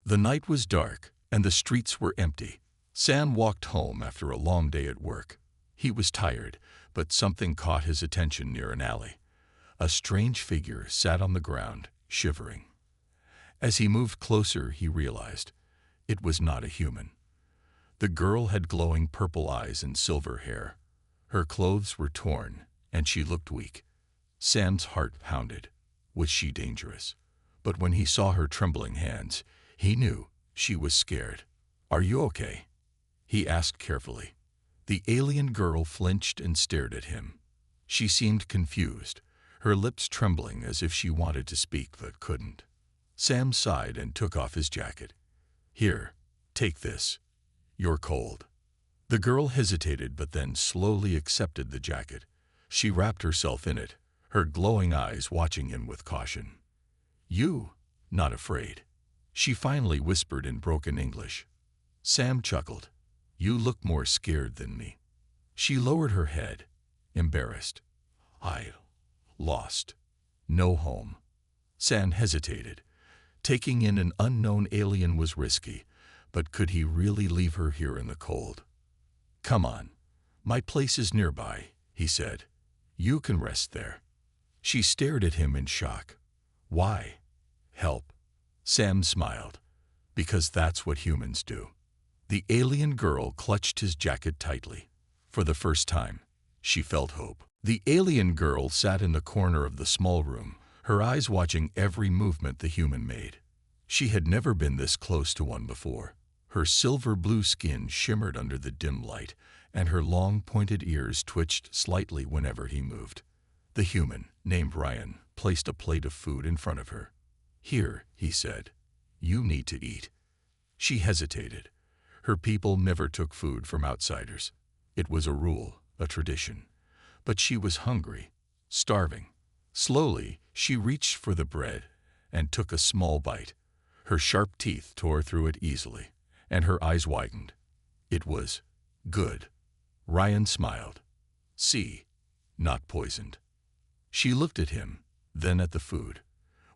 The night was dark, and the streets were empty. Sam walked home after a long day at work. He was tired, but something caught his attention near an alley. A strange figure sat on the ground, shivering. As he moved closer, he realized it was not a human. The girl had glowing purple eyes and silver hair. Her clothes were torn, and she looked weak. Sam's heart pounded. Was she dangerous? But when he saw her trembling hands, he knew she was scared. "Are you okay?" he asked carefully. The alien girl flinched and stared at him. She seemed confused, her lips trembling as if she wanted to speak but couldn't. Sam sighed and took off his jacket. "Here, take this. You're cold." The girl hesitated but then slowly accepted the jacket. She wrapped herself in it, her glowing eyes watching him with caution. "You, not afraid?" she finally whispered in broken English. Sam chuckled. "You look more scared than me." She lowered her head, embarrassed. "I lost. No home." Sam hesitated. Taking in an unknown alien was risky, but could he really leave her here in the cold? "Come on. My place is nearby," he said. "You can rest there." She stared at him in shock. "Why? Help?" Sam smiled. "Because that's what humans do." The alien girl clutched his jacket tightly. For the first time, she felt hope. The alien girl sat in the corner of the small room, her eyes watching every movement the human made. She had never been this close to one before. Her silver-blue skin shimmered under the dim light, and her long pointed ears twitched slightly whenever he moved. The human, named Ryan, placed a plate of food in front of her. "Here," he said. "You need to eat." She hesitated. Her people never took food from outsiders. It was a rule, a tradition. But she was hungry, starving. Slowly, she reached for the bread and took a small bite. Her sharp teeth tore through it easily, and her eyes widened. It was good. Ryan smiled. "See, not poisoned." She looked at him, then at the food.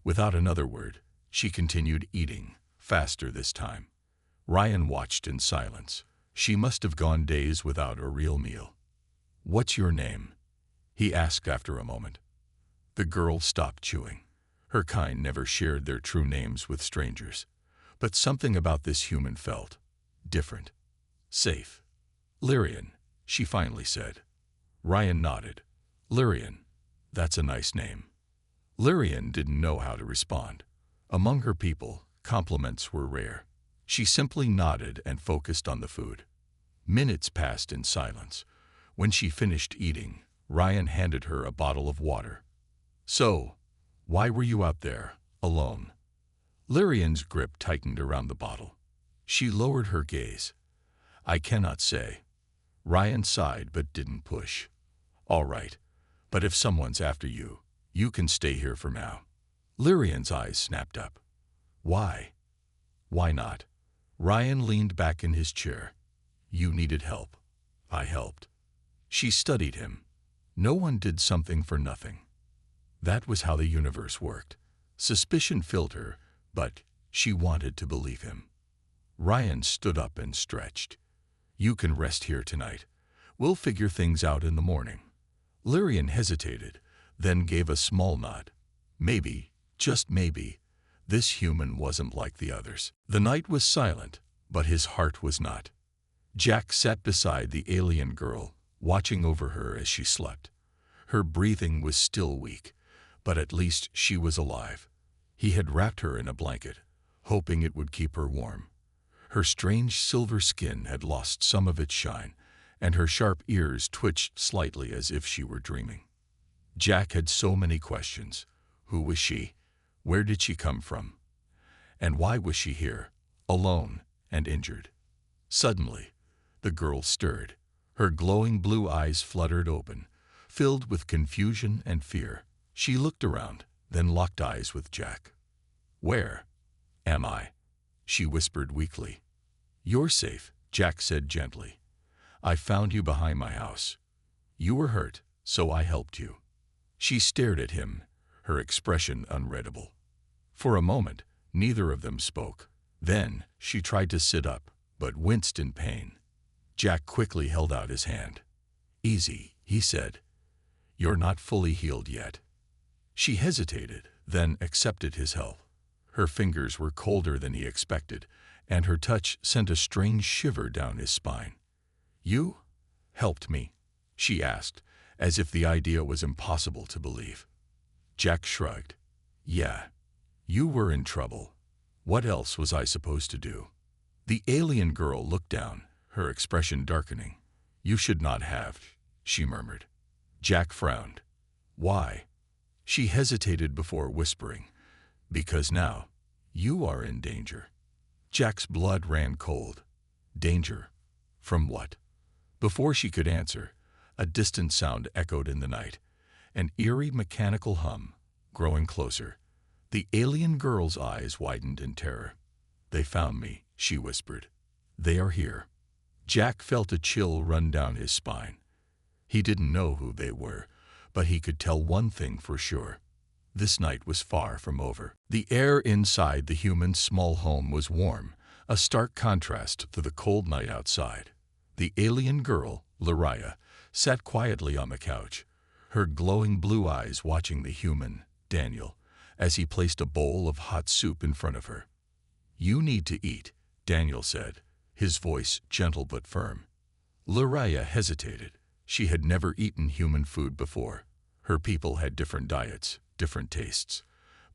Without another word, she continued eating, faster this time. Ryan watched in silence. She must have gone days without a real meal. "What's your name?" he asked after a moment. The girl stopped chewing. Her kind never shared their true names with strangers. But something about this human felt different. "Safe." "Lyrian," she finally said. Ryan nodded. "Lyrian, that's a nice name." Lyrian didn't know how to respond. Among her people, compliments were rare. She simply nodded and focused on the food. Minutes passed in silence. When she finished eating, Ryan handed her a bottle of water. "So, why were you out there, alone?" Lyrian's grip tightened around the bottle. She lowered her gaze. "I cannot say." Ryan sighed but didn't push. "All right, but if someone's after you, you can stay here for now." Lyrian's eyes snapped up. "Why?" "Why not?" Ryan leaned back in his chair. "You needed help. I helped." She studied him. No one did something for nothing. That was how the universe worked. Suspicion filled her, but she wanted to believe him. Ryan stood up and stretched. "You can rest here tonight. We'll figure things out in the morning." Lyrian hesitated, then gave a small nod. Maybe, just maybe, this human wasn't like the others. The night was silent, but his heart was not. Jack sat beside the alien girl, watching over her as she slept. Her breathing was still weak, but at least she was alive. He had wrapped her in a blanket, hoping it would keep her warm. Her strange silver skin had lost some of its shine, and her sharp ears twitched slightly as if she were dreaming. Jack had so many questions. Who was she? Where did she come from? And why was she here, alone and injured? Suddenly, the girl stirred. Her glowing blue eyes fluttered open, filled with confusion and fear. She looked around, then locked eyes with Jack. "Where am I?" she whispered weakly. "You're safe," Jack said gently. "I found you behind my house. You were hurt, so I helped you." She stared at him, her expression unreadable. For a moment, neither of them spoke. Then she tried to sit up, but winced in pain. Jack quickly held out his hand. "Easy," he said. "You're not fully healed yet." She hesitated, then accepted his help. Her fingers were colder than he expected, and her touch sent a strange shiver down his spine. "You helped me?" she asked, as if the idea was impossible to believe. Jack shrugged. "Yeah. You were in trouble. What else was I supposed to do?" The alien girl looked down, her expression darkening. "You should not have," she murmured. Jack frowned. "Why?" She hesitated before whispering. "Because now, you are in danger." Jack's blood ran cold. Danger? From what? Before she could answer, a distant sound echoed in the night, an eerie mechanical hum, growing closer. The alien girl's eyes widened in terror. "They found me," she whispered. "They are here." Jack felt a chill run down his spine. He didn't know who they were, but he could tell one thing for sure. This night was far from over. The air inside the human's small home was warm, a stark contrast to the cold night outside. The alien girl, Lariah, sat quietly on the couch, her glowing blue eyes watching the human, Daniel, as he placed a bowl of hot soup in front of her. "You need to eat," Daniel said, his voice gentle but firm. Lariah hesitated. She had never eaten human food before. Her people had different diets, different tastes.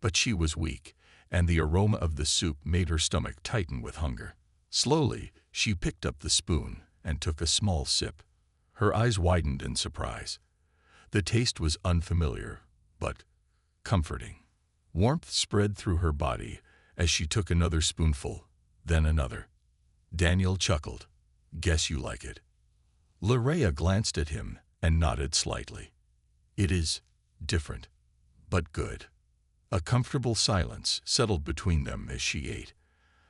But she was weak, and the aroma of the soup made her stomach tighten with hunger. Slowly, she picked up the spoon and took a small sip. Her eyes widened in surprise. The taste was unfamiliar, but comforting. Warmth spread through her body as she took another spoonful, then another. Daniel chuckled. "Guess you like it." Lariah glanced at him and nodded slightly. "It is different, but good." A comfortable silence settled between them as she ate.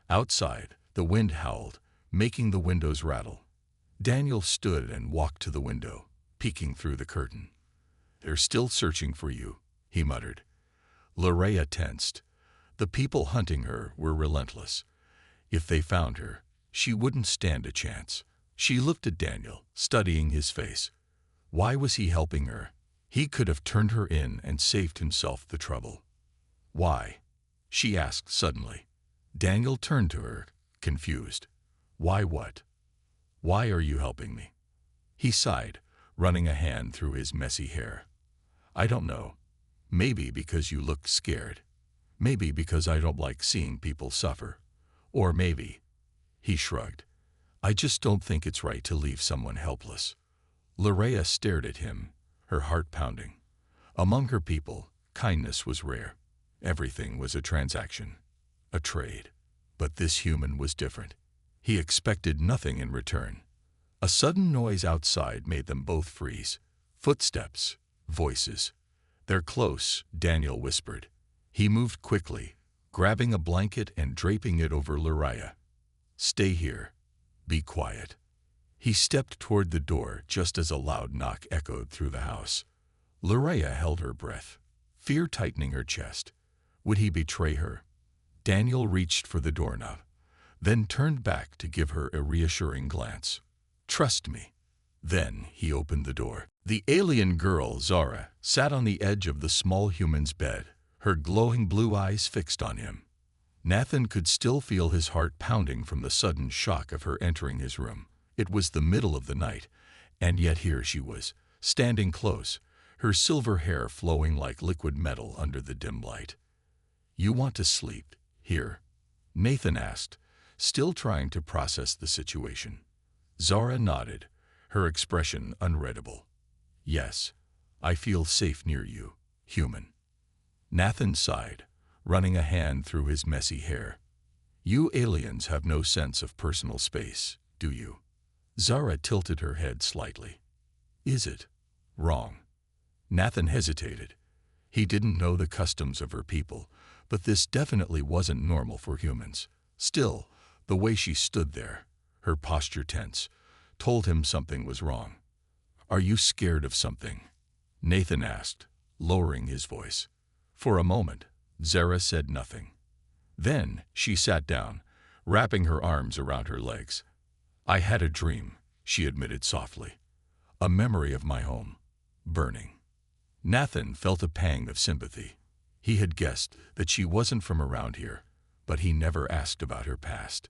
Outside, the wind howled, making the windows rattle. Daniel stood and walked to the window, peeking through the curtain. "They're still searching for you," he muttered. Lariah tensed. The people hunting her were relentless. If they found her, she wouldn't stand a chance. She looked at Daniel, studying his face. Why was he helping her? He could have turned her in and saved himself the trouble. "Why?" she asked suddenly. Daniel turned to her, confused. "Why what? Why are you helping me?" He sighed, running a hand through his messy hair. "I don't know. Maybe because you look scared. Maybe because I don't like seeing people suffer. Or maybe," he shrugged, "I just don't think it's right to leave someone helpless." Lariah stared at him, her heart pounding. Among her people, kindness was rare. Everything was a transaction, a trade. But this human was different. He expected nothing in return. A sudden noise outside made them both freeze. Footsteps, voices. "They're close," Daniel whispered. He moved quickly, grabbing a blanket and draping it over Lariah. "Stay here. Be quiet." He stepped toward the door just as a loud knock echoed through the house. Lariah held her breath, fear tightening her chest. Would he betray her? Daniel reached for the doorknob, then turned back to give her a reassuring glance. "Trust me." Then he opened the door. The alien girl, Zara, sat on the edge of the small human's bed, her glowing blue eyes fixed on him. Nathan could still feel his heart pounding from the sudden shock of her entering his room. It was the middle of the night, and yet here she was, standing close, her silver hair flowing like liquid metal under the dim light. "You want to sleep here?" Nathan asked, still trying to process the situation. Zara nodded, her expression unreadable. "Yes, I feel safe near you, human." Nathan sighed, running a hand through his messy hair. "You aliens have no sense of personal space, do you?" Zara tilted her head slightly. "Is it wrong?" Nathan hesitated. He didn't know the customs of her people, but this definitely wasn't normal for humans. Still, the way she stood there, her posture tense, told him something was wrong. "Are you scared of something?" Nathan asked, lowering his voice. For a moment, Zara said nothing. Then she sat down, wrapping her arms around her legs. "I had a dream," she admitted softly. "A memory of my home, burning." Nathan felt a pang of sympathy. He had guessed that she wasn't from around here, but he never asked about her past.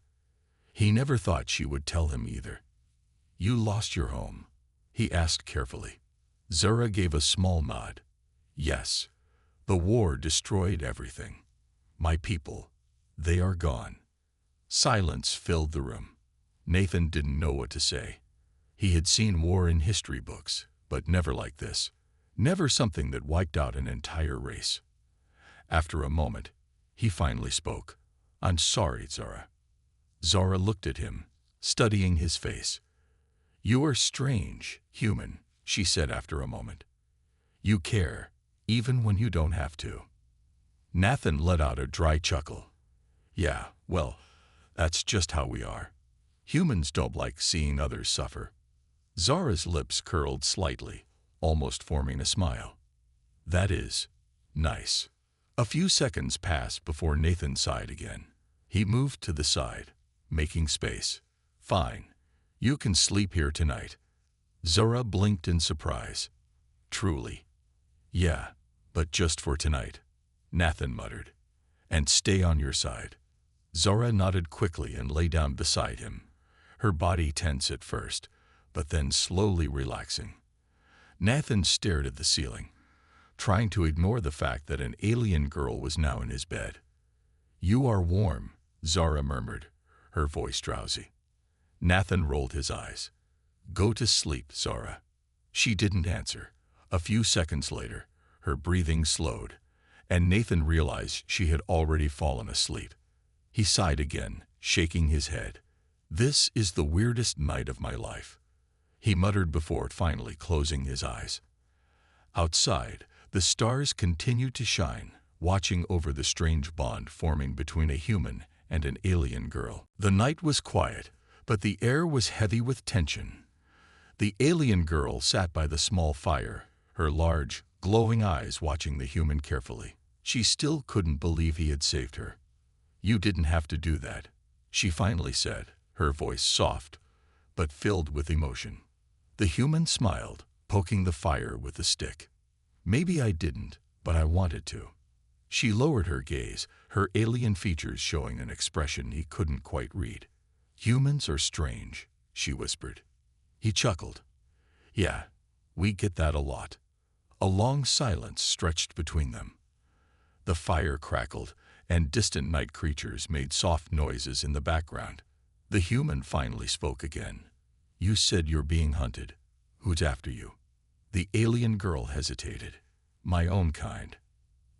He never thought she would tell him either. "You lost your home?" he asked carefully. Zara gave a small nod. "Yes. The war destroyed everything. My people, they are gone." Silence filled the room. Nathan didn't know what to say. He had seen war in history books, but never like this. Never something that wiped out an entire race. After a moment, he finally spoke. "I'm sorry, Zara." Zara looked at him, studying his face. "You are strange, human," she said after a moment. "You care, even when you don't have to." Nathan let out a dry chuckle. "Yeah, well, that's just how we are. Humans don't like seeing others suffer." Zara's lips curled slightly, almost forming a smile. "That is nice." A few seconds passed before Nathan sighed again. He moved to the side, making space. "Fine. You can sleep here tonight." Zara blinked in surprise. "Truly?" "Yeah, but just for tonight," Nathan muttered. "And stay on your side." Zara nodded quickly and lay down beside him, her body tense at first, but then slowly relaxing. Nathan stared at the ceiling, trying to ignore the fact that an alien girl was now in his bed. "You are warm," Zara murmured, her voice drowsy. Nathan rolled his eyes. "Go to sleep, Zara." She didn't answer. A few seconds later, her breathing slowed, and Nathan realized she had already fallen asleep. He sighed again, shaking his head. "This is the weirdest night of my life," he muttered before finally closing his eyes. Outside, the stars continued to shine, watching over the strange bond forming between a human and an alien girl. The night was quiet, but the air was heavy with tension. The alien girl sat by the small fire, her large, glowing eyes watching the human carefully. She still couldn't believe he had saved her. "You didn't have to do that," she finally said, her voice soft, but filled with emotion. The human smiled, poking the fire with a stick. "Maybe I didn't, but I wanted to." She lowered her gaze, her alien features showing an expression he couldn't quite read. "Humans are strange," she whispered. He chuckled. "Yeah, we get that a lot." A long silence stretched between them. The fire crackled, and distant night creatures made soft noises in the background. The human finally spoke again. "You said you're being hunted. Who's after you?" The alien girl hesitated. "My own kind."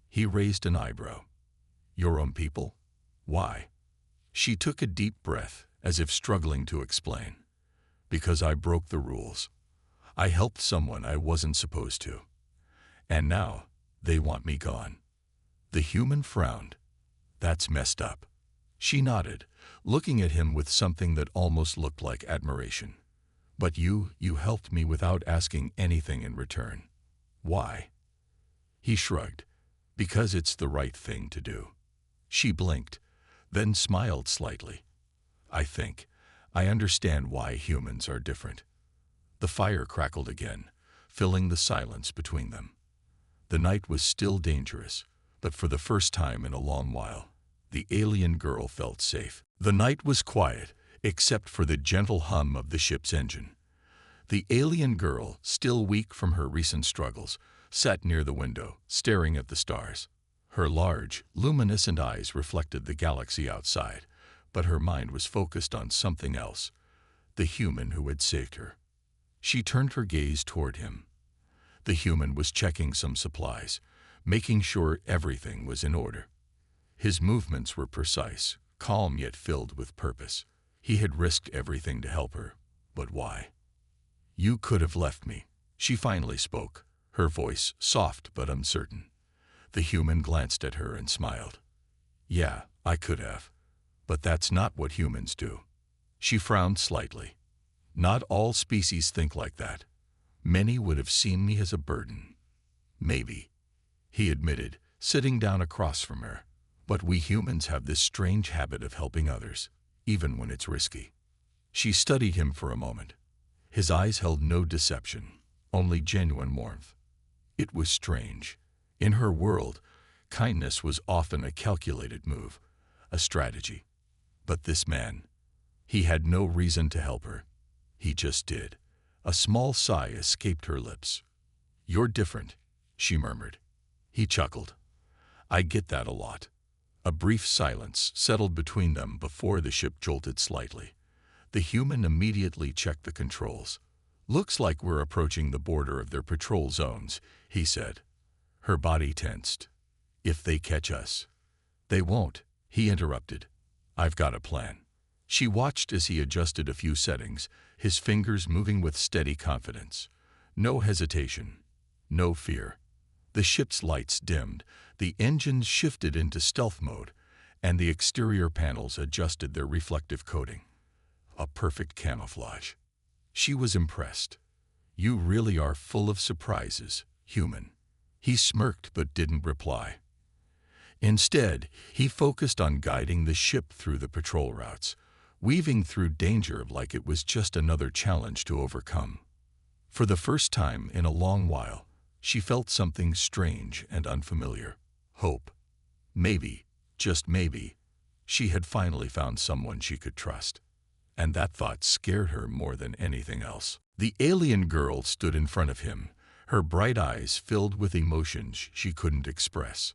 He raised an eyebrow. "Your own people? Why?" She took a deep breath, as if struggling to explain. "Because I broke the rules. I helped someone I wasn't supposed to. And now, they want me gone." The human frowned. "That's messed up." She nodded, looking at him with something that almost looked like admiration. "But you helped me without asking anything in return. Why?" He shrugged. "Because it's the right thing to do." She blinked, then smiled slightly. I understand why humans are different." The fire crackled again, filling the silence between them. The night was still dangerous, but for the first time in a long while, the alien girl felt safe. The night was quiet, except for the gentle hum of the ship's engine. The alien girl, still weak from her recent struggles, sat near the window, staring at the stars. Her large, luminescent eyes reflected the galaxy outside, but her mind was focused on something else, the human who had saved her. She turned her gaze toward him. The human was checking some supplies, making sure everything was in order. His movements were precise, calm yet filled with purpose. He had risked everything to help her, but why? "You could have left me," she finally spoke, her voice soft but uncertain. The human glanced at her and smiled. "Yeah, I could have. But that's not what humans do." She frowned slightly. "Not all species think like that. Many would have seen me as a burden." "Maybe," he admitted, sitting down across from her. "But we humans have this strange habit of helping others. even when it's risky. She studied him for a moment. His eyes held no deception, only genuine warmth. It was strange. In her world, kindness was often a calculated move, a strategy. But this man, he had no reason to help her. He just did. A small sigh escaped her lips. "You're different," she murmured. He chuckled. "I get that a lot." A brief silence settled between them before the ship jolted slightly. The human immediately checked the controls. "Looks like we're approaching the border of their patrol zones," he said. Her body tensed. "If they catch us." "They won't," he interrupted. "I've got a plan." She watched as he adjusted a few settings, his fingers moving with steady confidence. No hesitation, no fear. The ship's lights dimmed, the engines shifted into stealth mode, and the exterior panels adjusted their reflective coating. A perfect camouflage. She was impressed. "You really are full of surprises, human." He smirked but didn't reply. Instead, he focused on guiding the ship through the patrol routes, weaving through danger like it was just another challenge to overcome. For the first time in a long while, she felt something strange and unfamiliar. Hope. Maybe, just maybe, she had finally found someone she could trust. And that thought scared her more than anything else. The alien girl stood in front of him, her bright eyes filled with emotions she couldn't express.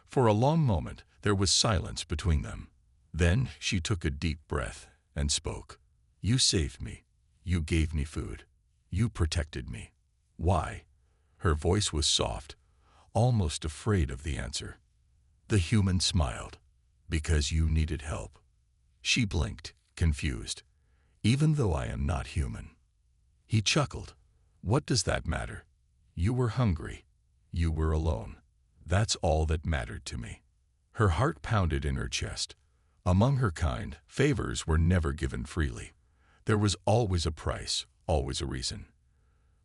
For a long moment, there was silence between them. Then she took a deep breath and spoke. "You saved me. You gave me food. You protected me. Why?" Her voice was soft, almost afraid of the answer. The human smiled. "Because you needed help." She blinked, confused. "Even though I am not human." He chuckled. "What does that matter? You were hungry. You were alone. That's all that mattered to me." Her heart pounded in her chest. Among her kind, favors were never given freely. There was always a price, always a reason.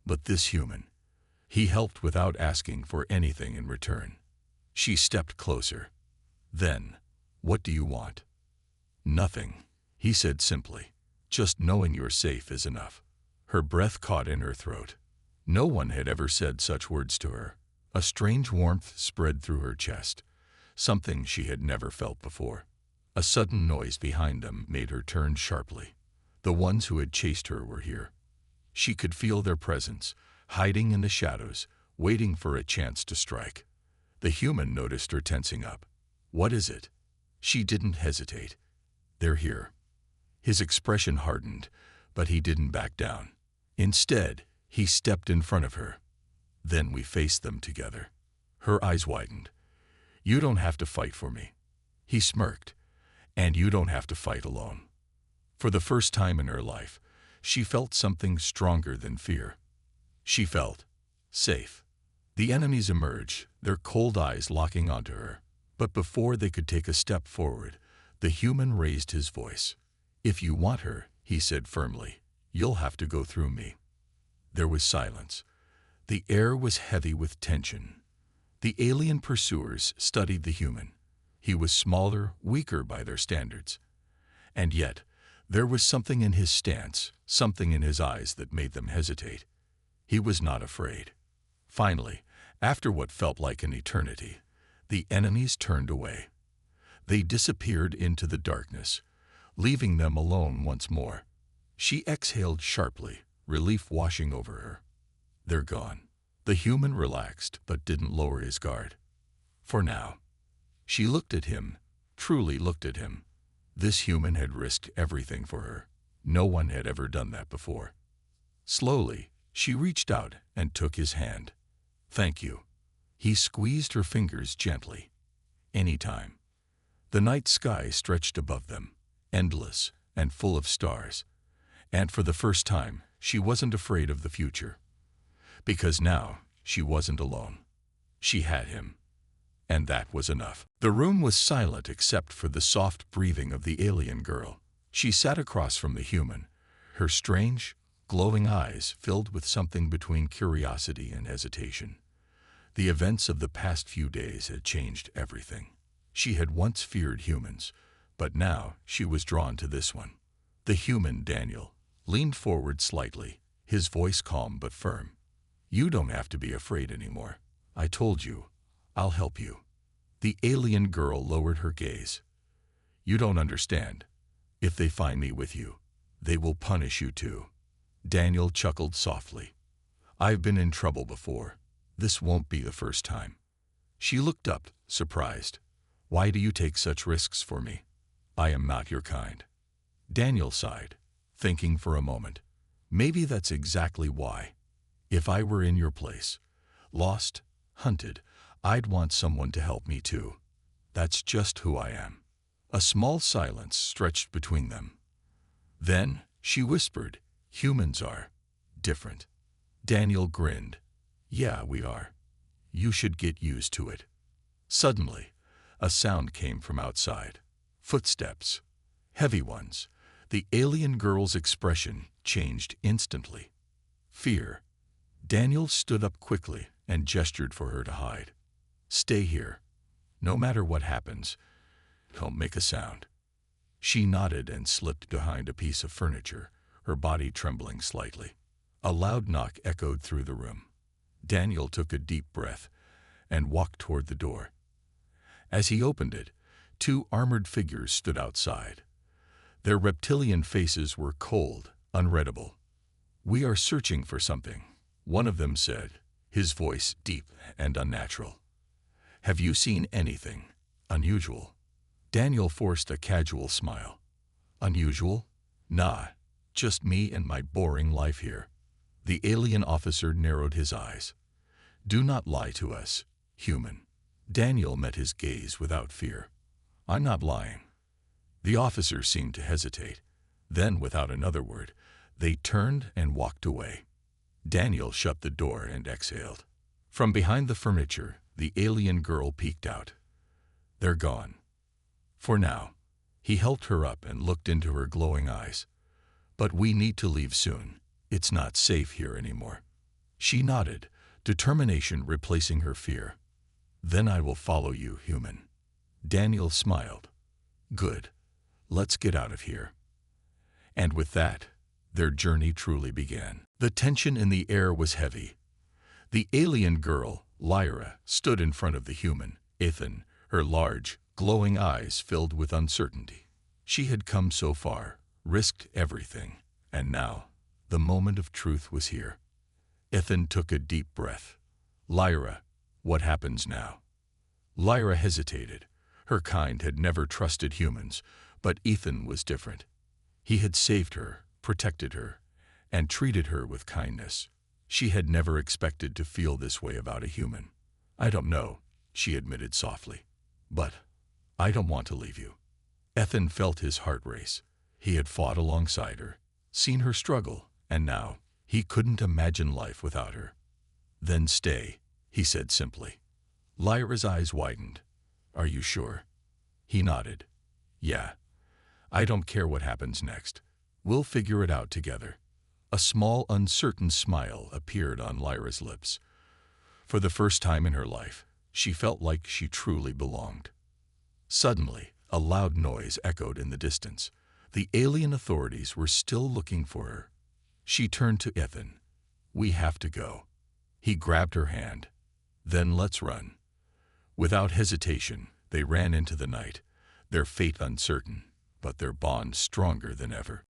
But this human, he helped without asking for anything in return. She stepped closer. "Then, what do you want?" "Nothing," he said simply. "Just knowing you're safe is enough." Her breath caught in her throat. No one had ever said such words to her. A strange warmth spread through her chest, something she had never felt before. A sudden noise behind them made her turn sharply. The ones who had chased her were here. She could feel their presence, hiding in the shadows, waiting for a chance to strike. The human noticed her tensing up. "What is it?" She didn't hesitate. "They're here." His expression hardened, but he didn't back down. Instead, he stepped in front of her. Then we faced them together. Her eyes widened. "You don't have to fight for me." He smirked. "And you don't have to fight alone." For the first time in her life, she felt something stronger than fear. She felt safe. The enemies emerged, their cold eyes locking onto her. But before they could take a step forward, the human raised his voice. "If you want her," he said firmly, "you'll have to go through me." There was silence. The air was heavy with tension. The alien pursuers studied the human. He was smaller, weaker by their standards. And yet, there was something in his stance, something in his eyes that made them hesitate. He was not afraid. Finally, after what felt like an eternity, the enemies turned away. They disappeared into the darkness, leaving them alone once more. She exhaled sharply, relief washing over her. "They're gone." The human relaxed but didn't lower his guard. For now. She looked at him, truly looked at him. This human had risked everything for her. No one had ever done that before. Slowly, she reached out and took his hand. "Thank you." He squeezed her fingers gently. "Anytime." The night sky stretched above them, endless and full of stars. And for the first time, she wasn't afraid of the future. Because now, she wasn't alone. She had him. And that was enough. The room was silent except for the soft breathing of the alien girl. She sat across from the human, her strange, glowing eyes filled with something between curiosity and hesitation. The events of the past few days had changed everything. She had once feared humans, But now she was drawn to this one. The human, Daniel, leaned forward slightly, his voice calm but firm. You don't have to be afraid anymore. I told you, I'll help you. The alien girl lowered her gaze. You don't understand. If they find me with you, they will punish you too. Daniel chuckled softly. I've been in trouble before. This won't be the first time. She looked up, surprised. Why do you take such risks for me? I am not your kind. Daniel sighed, thinking for a moment. Maybe that's exactly why. If I were in your place, lost, hunted, I'd want someone to help me too. That's just who I am. A small silence stretched between them. Then she whispered, humans are different. Daniel grinned. Yeah, we are. You should get used to it. Suddenly, a sound came from outside. Footsteps. Heavy ones. The alien girl's expression changed instantly. Fear. Daniel stood up quickly and gestured for her to hide. Stay here. No matter what happens, don't make a sound. She nodded and slipped behind a piece of furniture, her body trembling slightly. A loud knock echoed through the room. Daniel took a deep breath and walked toward the door. As he opened it, two armored figures stood outside. Their reptilian faces were cold, unreadable. We are searching for something, one of them said, his voice deep and unnatural. Have you seen anything unusual? Daniel forced a casual smile. Unusual? Nah, just me and my boring life here. The alien officer narrowed his eyes. Do not lie to us, human. Daniel met his gaze without fear. I'm not lying. The officer seemed to hesitate. Then, without another word, they turned and walked away. Daniel shut the door and exhaled. From behind the furniture, the alien girl peeked out. They're gone. For now. He helped her up and looked into her glowing eyes. But we need to leave soon. It's not safe here anymore. She nodded, determination replacing her fear. Then I will follow you, human. Daniel smiled. Good. Let's get out of here. And with that, their journey truly began. The tension in the air was heavy. The alien girl, Lyra, stood in front of the human, Ethan, her large, glowing eyes filled with uncertainty. She had come so far, risked everything, and now, the moment of truth was here. Ethan took a deep breath. Lyra, what happens now? Lyra hesitated. Her kind had never trusted humans, but Ethan was different. He had saved her, protected her, and treated her with kindness. She had never expected to feel this way about a human. I don't know, she admitted softly. But I don't want to leave you. Ethan felt his heart race. He had fought alongside her, seen her struggle, and now he couldn't imagine life without her. Then stay, he said simply. Lyra's eyes widened. Are you sure? He nodded. Yeah. I don't care what happens next. We'll figure it out together. A small, uncertain smile appeared on Lyra's lips. For the first time in her life, she felt like she truly belonged. Suddenly, a loud noise echoed in the distance. The alien authorities were still looking for her. She turned to Ethan. We have to go. He grabbed her hand. Then let's run. Without hesitation, they ran into the night, their fate uncertain, but their bond stronger than ever.